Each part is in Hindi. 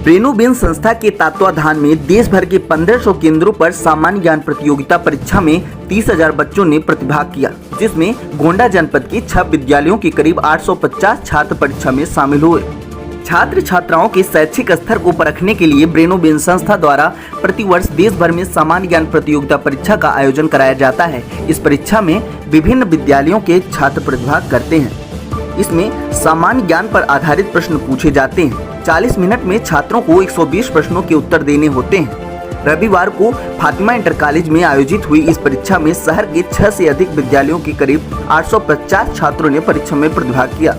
ब्रेनोबेन संस्था के तत्वाधान में देश भर के 1500 केंद्रों पर सामान्य ज्ञान प्रतियोगिता परीक्षा में 30,000 बच्चों ने प्रतिभाग किया, जिसमें गोंडा जनपद के 6 विद्यालयों के करीब 850 छात्र परीक्षा में शामिल हुए। छात्र छात्राओं के शैक्षिक स्तर को परखने के लिए ब्रेनोबेन संस्था द्वारा प्रतिवर्ष देश भर में सामान्य ज्ञान प्रतियोगिता परीक्षा का आयोजन कराया जाता है। इस परीक्षा में विभिन्न विद्यालयों के छात्र प्रतिभाग करते हैं। इसमें सामान्य ज्ञान पर आधारित प्रश्न पूछे जाते हैं। 40 मिनट में छात्रों को 120 प्रश्नों के उत्तर देने होते हैं। रविवार को फातिमा इंटर कॉलेज में आयोजित हुई इस परीक्षा में शहर के 6 से अधिक विद्यालयों के करीब 850 छात्रों ने परीक्षा में प्रतिभाग किया।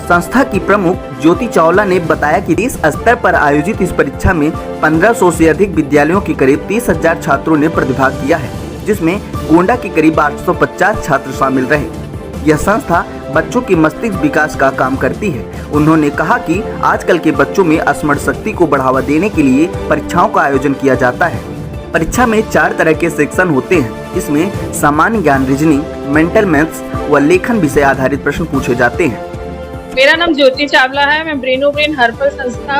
संस्था की प्रमुख ज्योति चावला ने बताया कि देश स्तर पर आयोजित इस परीक्षा में 1500 से अधिक विद्यालयों के करीब 30,000 छात्रों ने प्रतिभाग किया है, जिसमें गोंडा के करीब 850 छात्र शामिल रहे। यह संस्था बच्चों के मस्तिष्क विकास का काम करती है। उन्होंने कहा कि आजकल के बच्चों में स्मरण शक्ति को बढ़ावा देने के लिए परीक्षाओं का आयोजन किया जाता है। परीक्षा में 4 तरह के सेक्शन होते हैं। इसमें सामान्य ज्ञान, रीजनिंग, मेंटल मैथ्स व लेखन विषय आधारित प्रश्न पूछे जाते हैं। मेरा नाम ज्योति चावला है। मैं ब्रेनोब्रेन हर्बल संस्था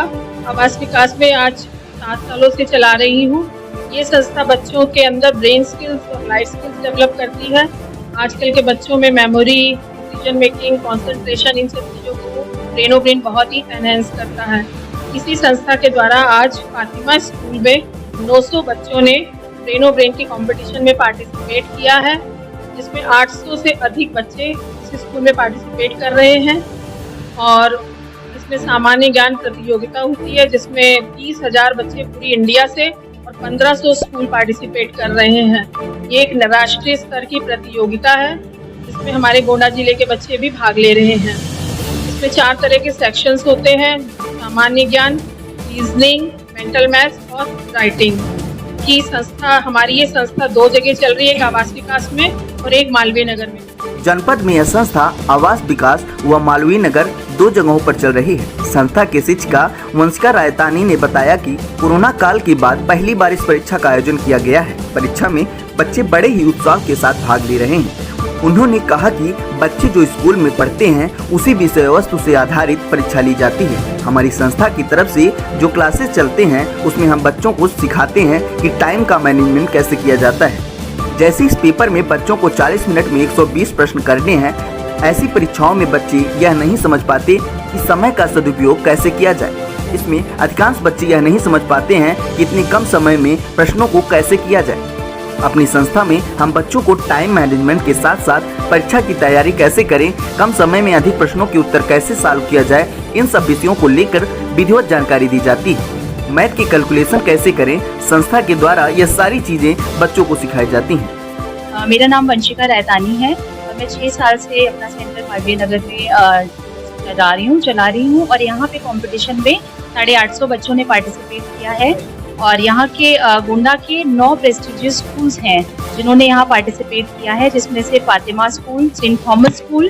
आवास विकास में आज 7 सालों से चला रही हूँ। ये संस्था बच्चों के अंदर ब्रेन स्किल्स और लाइफ स्किल्स डेवलप करती है। आजकल के बच्चों में मेमोरी, डिसीजन मेकिंग, कंसंट्रेशन, इन सब चीज़ों को ब्रेनोब्रेन बहुत ही एनहेंस करता है। इसी संस्था के द्वारा आज फातिमा स्कूल में 900 बच्चों ने ब्रेनोब्रेन के कंपटीशन में पार्टिसिपेट किया है, जिसमें 800 से अधिक बच्चे इस स्कूल में पार्टिसिपेट कर रहे हैं। और इसमें सामान्य ज्ञान प्रतियोगिता होती है, जिसमें 30,000 बच्चे पूरी इंडिया से और 1500 स्कूल पार्टिसिपेट कर रहे हैं। ये एक राष्ट्रीय स्तर की प्रतियोगिता है, जिसमें हमारे गोंडा जिले के बच्चे भी भाग ले रहे हैं। इसमें 4 तरह के सेक्शंस होते हैं: सामान्य ज्ञान, रीजनिंग, मेंटल मैथ्स और राइटिंग। की संस्था हमारी ये संस्था 2 जगह चल रही है, एक आवास विकास में और एक मालवीय नगर में। जनपद में यह संस्था आवास विकास व मालवीय नगर 2 जगहों पर चल रही है। संस्था के शिक्षिका वंशिका रायतानी ने बताया कि कोरोना काल के बाद पहली बार इस परीक्षा का आयोजन किया गया है। परीक्षा में बच्चे बड़े ही उत्साह के साथ भाग ले रहे हैं। उन्होंने कहा कि बच्चे जो स्कूल में पढ़ते हैं उसी विषय वस्तु से आधारित परीक्षा ली जाती है। हमारी संस्था की तरफ से जो क्लासेस चलते हैं उसमें हम बच्चों को सिखाते हैं कि टाइम का मैनेजमेंट कैसे किया जाता है। जैसे इस पेपर में बच्चों को 40 मिनट में 120 प्रश्न करने हैं, ऐसी परीक्षाओं में बच्चे यह नहीं समझ पाते कि समय का सदुपयोग कैसे किया जाए। इसमें अधिकांश बच्चे यह नहीं समझ पाते हैं कि इतने कम समय में प्रश्नों को कैसे किया जाए। अपनी संस्था में हम बच्चों को टाइम मैनेजमेंट के साथ साथ परीक्षा की तैयारी कैसे करें, कम समय में अधिक प्रश्नों के उत्तर कैसे सॉल्व किया जाए, इन सब विषयों को लेकर विधिवत जानकारी दी जाती है। मैथ की कैलकुलेशन कैसे करें, संस्था के द्वारा यह सारी चीजें बच्चों को सिखाई जाती हैं। मेरा नाम वंशिका रायतानी है और मैं 6 साल से अपना सेंटर मालवीय नगर में चला रही हूँ और यहाँ पे कंपटीशन में 850 बच्चों ने पार्टिसिपेट किया है। और यहाँ के गोंडा के 9 प्रेस्टिजियस स्कूल्स हैं जिन्होंने यहाँ पार्टिसिपेट किया है, जिसमें से Fatima school, Saint Thomas school,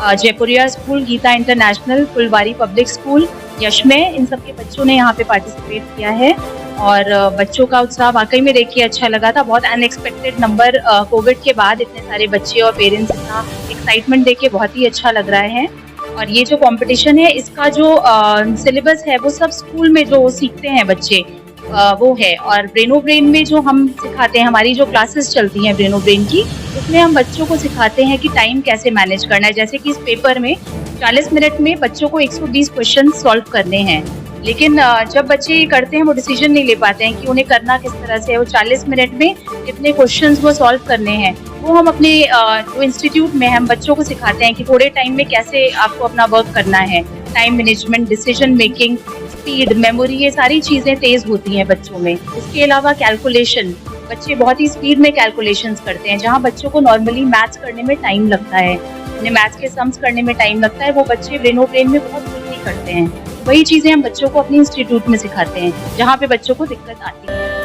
Jaipuria school, Geeta international, Phulwari public school, यशमय, इन सब के बच्चों ने यहाँ पे पार्टिसिपेट किया है। और बच्चों का उत्साह वाकई में देख के अच्छा लगा था। बहुत अनएक्सपेक्टेड नंबर, कोविड के बाद इतने सारे बच्चे और पेरेंट्स इतना एक्साइटमेंट देख के बहुत ही अच्छा लग रहा है। और ये जो कंपटीशन है, इसका जो सिलेबस है वो सब स्कूल में जो सीखते हैं बच्चे वो है। और ब्रेनोब्रेन में जो हम सिखाते हैं, हमारी जो क्लासेस चलती हैं ब्रेनोब्रेन की, उसमें हम बच्चों को सिखाते हैं कि टाइम कैसे मैनेज करना है। जैसे कि इस पेपर में 40 मिनट में बच्चों को 120 क्वेश्चन सॉल्व करने हैं, लेकिन जब बच्चे ये करते हैं वो डिसीजन नहीं ले पाते हैं कि उन्हें करना किस तरह से है। वो 40 मिनट में कितने क्वेश्चंस वो सॉल्व करने हैं, वो हम अपने जो इंस्टीट्यूट में हम बच्चों को सिखाते हैं कि थोड़े टाइम में कैसे आपको अपना वर्क करना है। Time management, decision making, speed, memory, ये सारी चीज़ें तेज़ होती हैं बच्चों में। इसके अलावा कैलकुलेशन, बच्चे बहुत ही स्पीड में कैलकुलेशंस करते हैं। जहाँ बच्चों को नॉर्मली मैथ्स करने में टाइम लगता है, उन्हें मैथ्स के सम्स करने में टाइम लगता है, वो बच्चे ब्रेनोब्रेन में बहुत क्विकली करते हैं। वही चीज़ें हम बच्चों को अपने इंस्टीट्यूट में सिखाते हैं जहाँ पे बच्चों को दिक्कत आती है।